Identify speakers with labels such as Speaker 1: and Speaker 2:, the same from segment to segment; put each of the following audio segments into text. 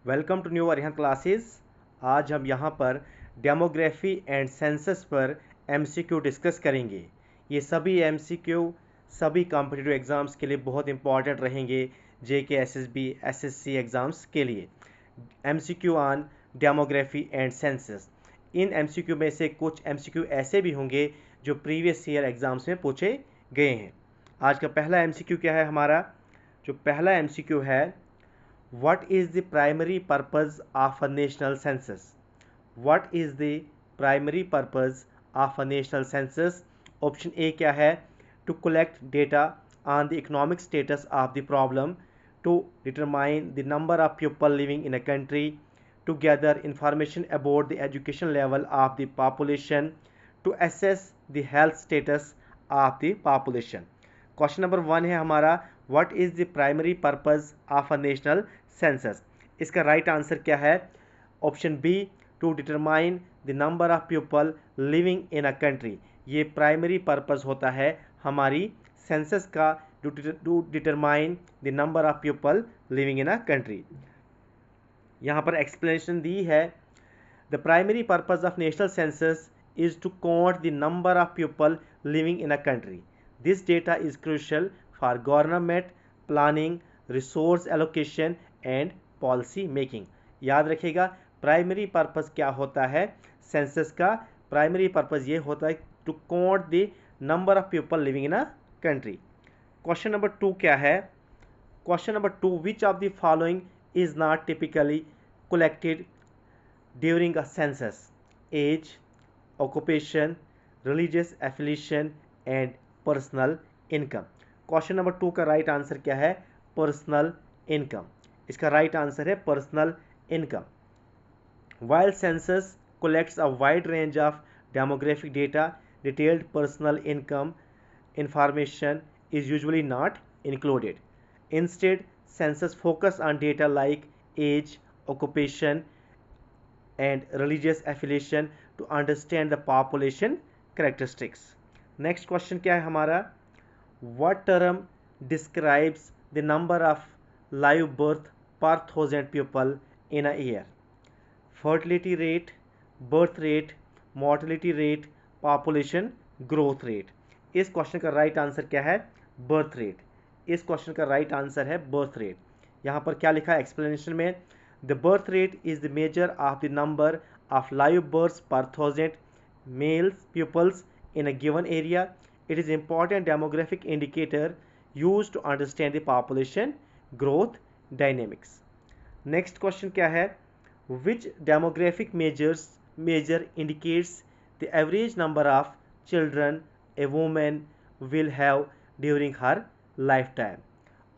Speaker 1: Welcome to new Arihant classes. आज हम यहाँ पर डेमोग्राफी एंड सेंसस पर एमसीक्यू डिस्कस करेंगे। ये सभी एमसीक्यू सभी कॉम्पिटिटिव एग्ज़ाम्स के लिए बहुत इंपॉर्टेंट रहेंगे, जेके एसएसबी एसएससी एग्ज़ाम्स के लिए। MCQ on demography and census. In MCQ में से कुछ एमसीक्यू ऐसे भी होंगे जो प्रीवियस ईयर एग्ज़ाम्स में पूछे गए हैं। आज का पहला एमसीक्यू क्या है हमारा? जो पहला एमसीक्यू है, What is the primary purpose of a national census? What is the primary purpose of a national census? Option A क्या है? To collect data on the economic status of the problem, to determine the number of people living in a country, to gather information about the education level of the population, to assess the health status of the population. Question number 1 है हमारा, what is the primary purpose of a national census. इसका right answer क्या है? Option B, to determine the number of people living in a country. ये primary purpose होता है हमारी census का, to determine the number of people living in a country. यहाँ पर एक्सप्लेनेशन दी है, the primary purpose of national census is to count the number of people living in a country. This data is crucial for government planning, resource allocation and policy making. याद रखिएगा, primary purpose क्या होता है census का? Primary purpose ये होता है to count the number of people living in a country. Question number 2 क्या है? Question number 2, which of the following is not typically collected during a census? Age, occupation, religious affiliation and personal income. क्वेश्चन number 2 का right answer क्या है? Personal income. इसका right answer है personal income. While census collects a wide range of demographic data, detailed personal income information is usually not included. Instead, census focus on data like age, occupation and religious affiliation to understand the population characteristics. Next question क्या है हमारा? What term describes the number of live birth per 1000 people in a year? Fertility rate, birth rate, mortality rate, population growth rate. इस question का right answer क्या है? Birth rate. इस question का right answer है बर्थ रेट। यहाँ पर क्या लिखा है एक्सप्लेनेशन में? The birth rate is the major of the number of live births per 1000 males pupils in a given area. It is important demographic indicator used to understand the population growth dynamics. Next question क्या है? Which demographic measure indicates the average number of children a woman will have during her lifetime?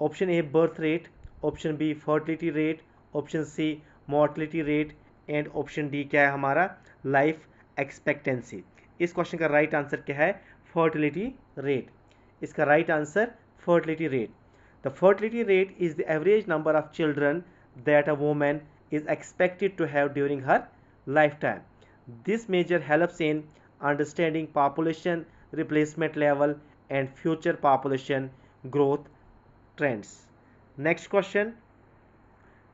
Speaker 1: Option A birth rate, option B fertility rate, option C mortality rate and option D क्या है हमारा? Life expectancy. इस question का right answer क्या है? Fertility rate. इसका right answer fertility rate. The fertility rate is the average number of children that a woman is expected to have during her lifetime. This measure helps in understanding population replacement level and future population growth trends. Next question.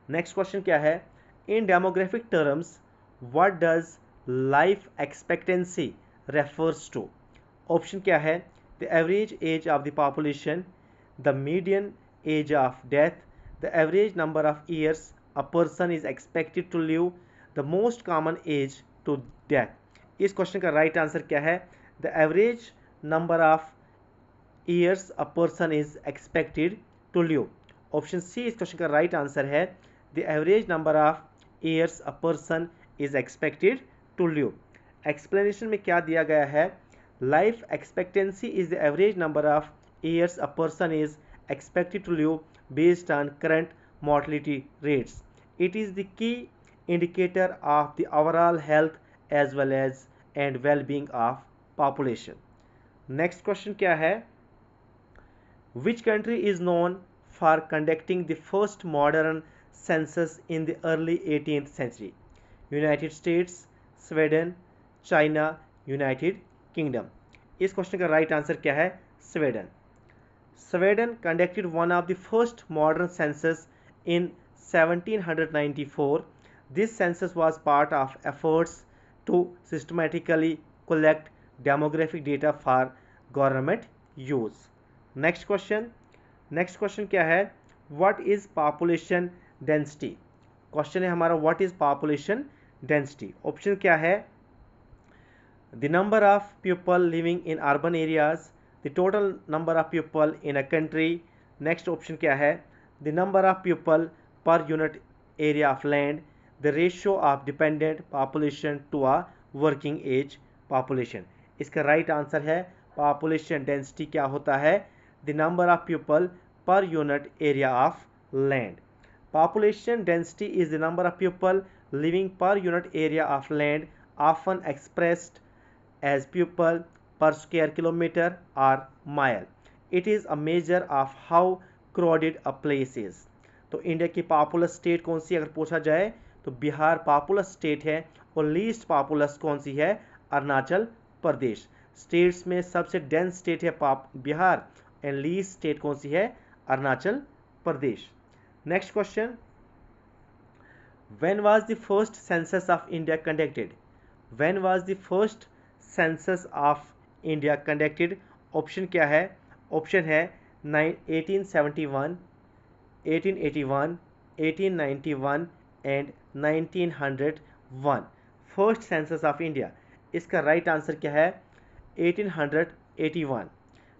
Speaker 1: Next question क्या है? In demographic terms, what does life expectancy refers to? Option क्या है? The average age of the population, the median age of death, the average number of years a person is expected to live, the most common age to death. इस question का right answer क्या है? The average number of years a person is expected to live. Option C इस question का right answer है, the average number of years a person is expected to live. Explanation में क्या दिया गया है? Life expectancy is the average number of years a person is expected to live based on current mortality rates. It is the key indicator of the overall health as well as and well-being of population. Next question क्या है? Which country is known for conducting the first modern census in the early 18th century? United States, Sweden, China, United Kingdom. इस question का right answer क्या है? Sweden. Sweden conducted one of the first modern census in 1794. This census was part of efforts to systematically collect demographic data for government use. Next question क्या है? What is population density? Question है हमारा what is population density. Option क्या है? The number of people living in urban areas, the total number of people in a country. Next option क्या है? The number of people per unit area of land, the ratio of dependent population to a working age population. इसका right answer है population density क्या होता है? The number of people per unit area of land. Population density is the number of people living per unit area of land, often expressed as people per square kilometer or mile. It is a measure of how crowded a place is. तो India की populous state कौन सी अगर पूछा जाए तो Bihar populous state है और least populace कौन सी है? अरुणाचल प्रदेश. स्टेट्स में सबसे डेंस स्टेट है बिहार एंड लीस्ट स्टेट कौन सी है? Arunachal Pradesh. Next question, when was the first census of India conducted? When was the first census of India conducted? Option क्या है? ऑप्शन है 1871, 1881, 1891 and 1901. First census of India. इसका राइट आंसर क्या है? 1881.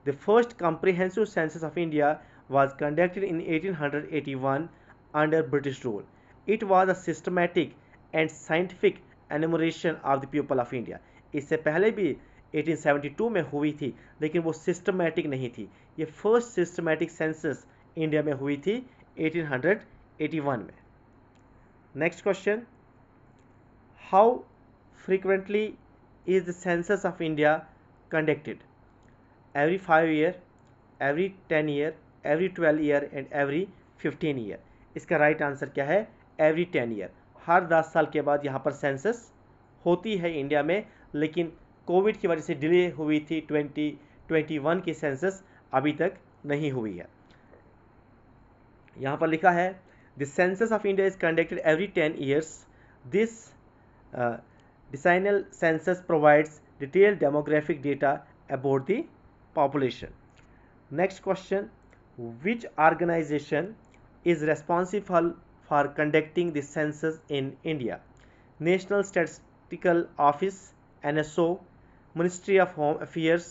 Speaker 1: The first comprehensive census of India was conducted in 1881 under British rule. It was a systematic and scientific enumeration of the people of India. इससे पहले भी 1872 में हुई थी लेकिन वो सिस्टमैटिक नहीं थी. ये फर्स्ट सिस्टमैटिक सेंसस इंडिया में हुई थी 1881 में. Next question, how frequently is the census of India conducted? Every 5 year, every 10 year, every 12 year and every 15 year. इसका राइट आंसर क्या है? Every 10 year. हर 10 साल के बाद यहाँ पर सेंसस होती है इंडिया में, लेकिन कोविड की वजह से डिले हुई थी. 2021 की सेंसस अभी तक नहीं हुई है. यहाँ पर लिखा है the census of India is conducted every 10 years. This decennial census provides detailed demographic data about the population. Next question, which organization is responsible for conducting the census in India? National Statistical Office, NSO, Ministry of Home Affairs,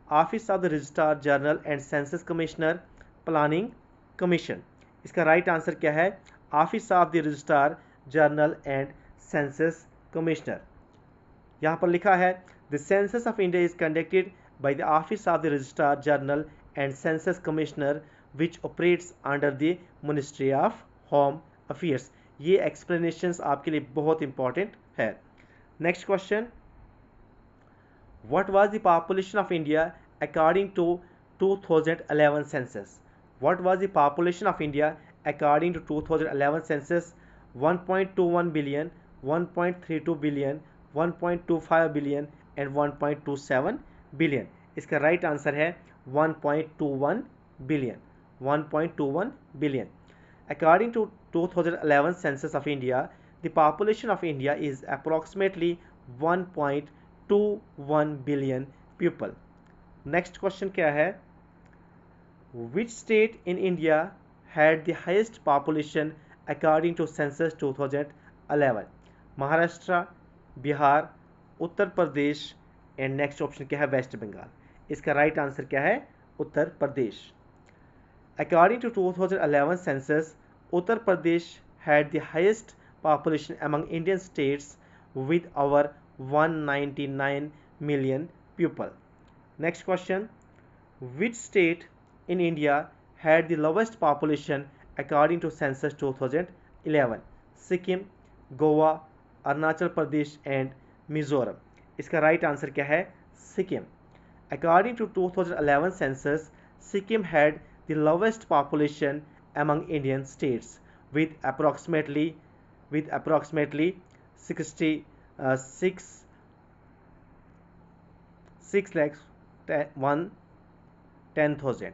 Speaker 1: Office of the Registrar General and Census Commissioner, Planning Commission. इसका right answer क्या है? Office of the Registrar General and Census Commissioner. यहाँ पर लिखा है the census of India is conducted by the Office of the Registrar General and Census Commissioner which operates under the Ministry of Home Affairs. ये explanations आपके लिए बहुत important है. Next question, what was the population of India according to 2011 census? What was the population of India according to 2011 census? 1.21 billion, 1.32 billion, 1.25 billion and 1.27 billion. इसका right answer है 1.21 billion. 1.21 billion. According to 2011 census of India, the population of India is approximately 1.21 billion people. Next question क्या है? Which state in India had the highest population according to census 2011? Maharashtra, Bihar, Uttar Pradesh and next option क्या है? West Bengal. इसका right answer क्या है? Uttar Pradesh. According to 2011 census, Uttar Pradesh had the highest population among Indian states with over 199 million people. Next question, which state in India had the lowest population according to census 2011? Sikkim, Goa, Arunachal Pradesh and Mizoram. इसका right answer क्या है? Sikkim. According to 2011 census, Sikkim had the lowest population among Indian states with approximately 6,110,000.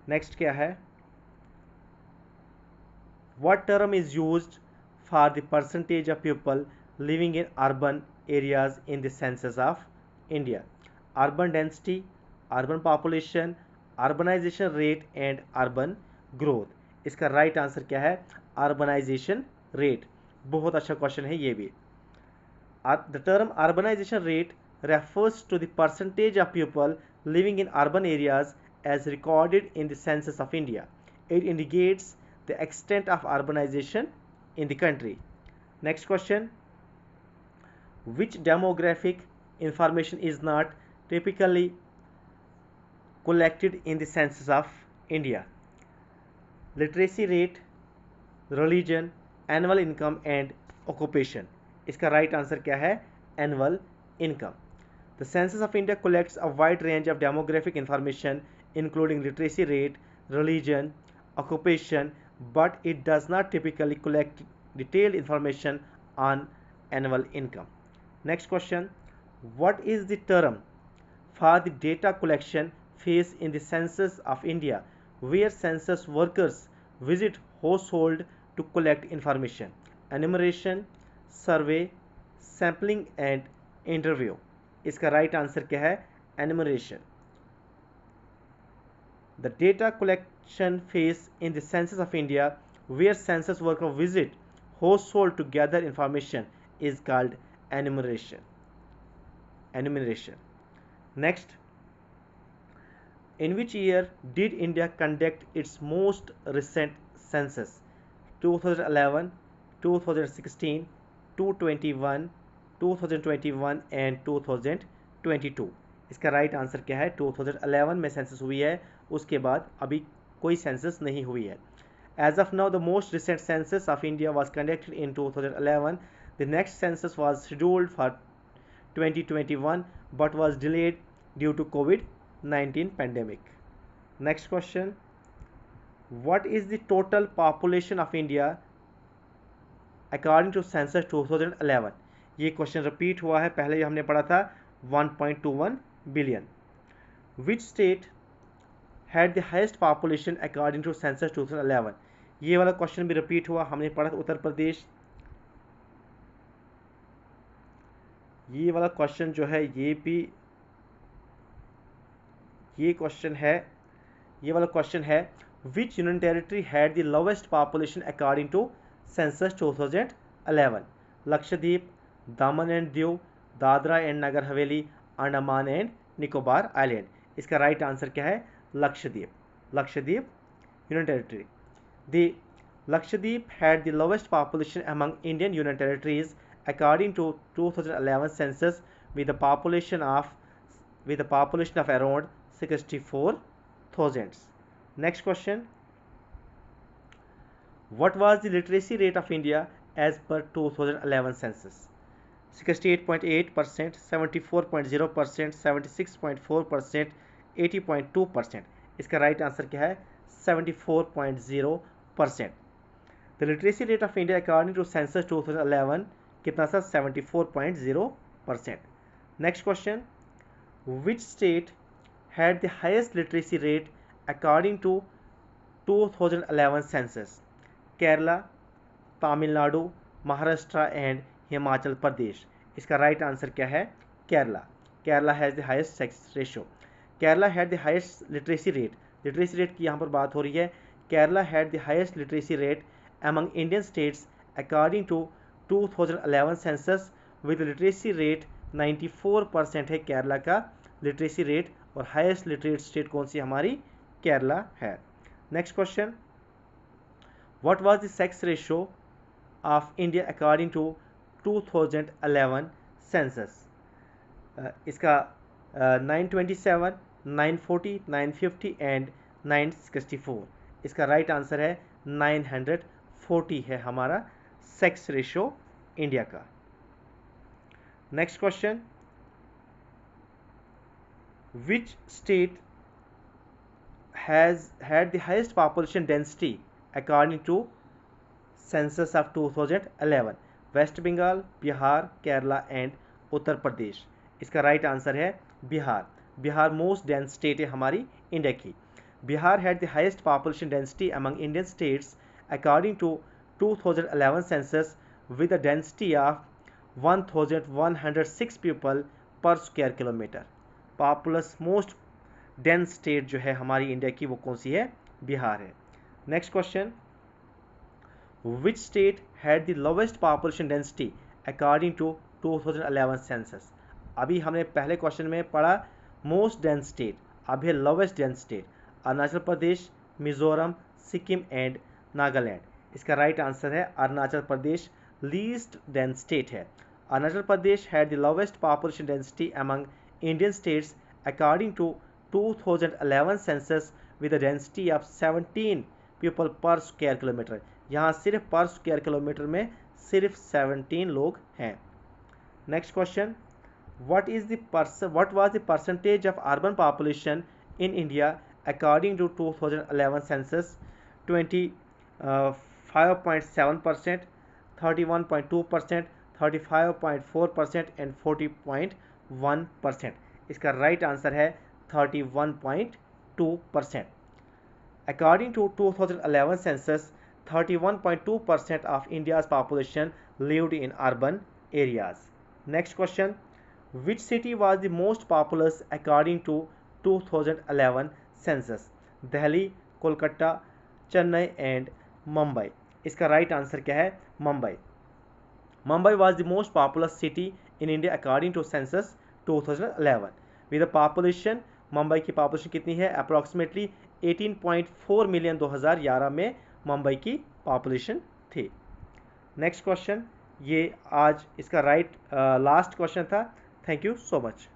Speaker 1: Next क्या है? What term is used for the percentage of people living in urban areas in the census of India? Urban density, urban population, urbanization rate and urban growth. इसका right answer क्या है? Urbanization rate. बहुत अच्छा question है ये भी. The term urbanization rate refers to the percentage of people living in urban areas as recorded in the census of India. It indicates the extent of urbanization in the country. Next question. Which demographic information is not typically collected in the census of India? Literacy rate, religion, annual income and occupation. इसका right answer क्या है? Annual income. The census of India collects a wide range of demographic information including literacy rate, religion, occupation, but it does not typically collect detailed information on annual income. Next question. What is the term for the data collection phase in the census of India where census workers visit household to collect information? Enumeration, survey, sampling and interview. इसका right answer क्या है? Enumeration. The data collection phase in the census of India where census worker visit household to gather information is called enumeration. Next. In which year did India conduct its most recent census? 2011, 2016, 221, 2021 and 2022. इसका right answer क्या है? 2011 में census हुई है, उसके बाद अभी कोई सेंसस नहीं हुई है. As of now the most recent census of India was conducted in 2011. The next census was scheduled for 2021 but was delayed due to COVID-19 pandemic. Next question. What is the total population of India according to census 2011? ये question repeat हुआ है, पहले हमने पढ़ा था 1.21 billion. Which state had the highest population according to census 2011? ये वाला question भी रिपीट हुआ, हमने पढ़ा था उत्तर प्रदेश. ये वाला क्वेश्चन जो है ये भी ये वाला क्वेश्चन है which union territory had the lowest population according to census 2011? Lakshadweep, Daman and Diu, Dadra and Nagar Haveli, Andaman and Nicobar island. इसका राइट आंसर क्या है? Lakshadweep. Lakshadweep union territory. The Lakshadweep had the lowest population among Indian union territories according to 2011 census with a population of around 64,000. Next question. What was the literacy rate of India as per 2011 census? 68.8%, 74.0%, 76.4%, 80.2%. इसका right answer क्या है? 74.0%. The literacy rate of India according to census 2011 कितना सा? 74.0%. Next question. Which state had the highest literacy rate according to 2011 census? Kerala, Tamil Nadu, Maharashtra and Himachal Pradesh. इसका right answer क्या है? Kerala. Kerala has the highest sex ratio. Kerala had the highest literacy rate. Literacy rate की यहाँ पर बात हो रही है. Kerala had the highest literacy rate among Indian states according to 2011 census with literacy rate 94% है केरला का लिटरेसी रेट. और हाईएस्ट लिटरेट स्टेट कौन सी? हमारी केरला है. Next question. What was the sex ratio of India according to 2011 census? इसका 927, 940, 950 and 964. इसका right answer है 940 है हमारा सेक्स रेशो इंडिया का. Next question. Which state has had the highest population density according to census of 2011? West Bengal, Bihar, Kerala and Uttar Pradesh. इसका right answer है Bihar. Bihar most dense state है हमारी इंडिया की. Bihar had the highest population density among Indian states according to 2011 census with a density of 1106 people per square kilometer. Populace most dense state जो है हमारी India की वो कौन सी है? बिहार है। Next question, which state had the lowest population density according to 2011 census? अभी हमने पहले क्वेश्चन में पढ़ा मोस्ट डेंस स्टेट, अब है lowest dense state. Arunachal Pradesh, Mizoram, Sikkim and Nagaland. इसका राइट आंसर है Arunachal Pradesh least dense state है। Arunachal Pradesh had the lowest population density among Indian states according to 2011 census with a density of 17 people per square kilometre. यहाँ सिर्फ पर square kilometre में सिर्फ 17 लोग हैं। Next question, what was the percentage of urban population in India according to 2011 census? 25.7%, 31.2%, 35.4% and 40.1%। इसका right answer है 31.2%। According to 2011 census, 31.2% of India's population lived in urban areas. Next question, which city was the most populous according to 2011 census? Delhi, Kolkata, Chennai and Mumbai. इसका right answer क्या है? Mumbai. Mumbai was the most populous city in India according to census 2011 with a population, Mumbai की population कितनी है? Approximately 18.4 million 2011 में मुंबई की population थी। Next question, ये आज इसका लास्ट क्वेश्चन था। Thank you so much.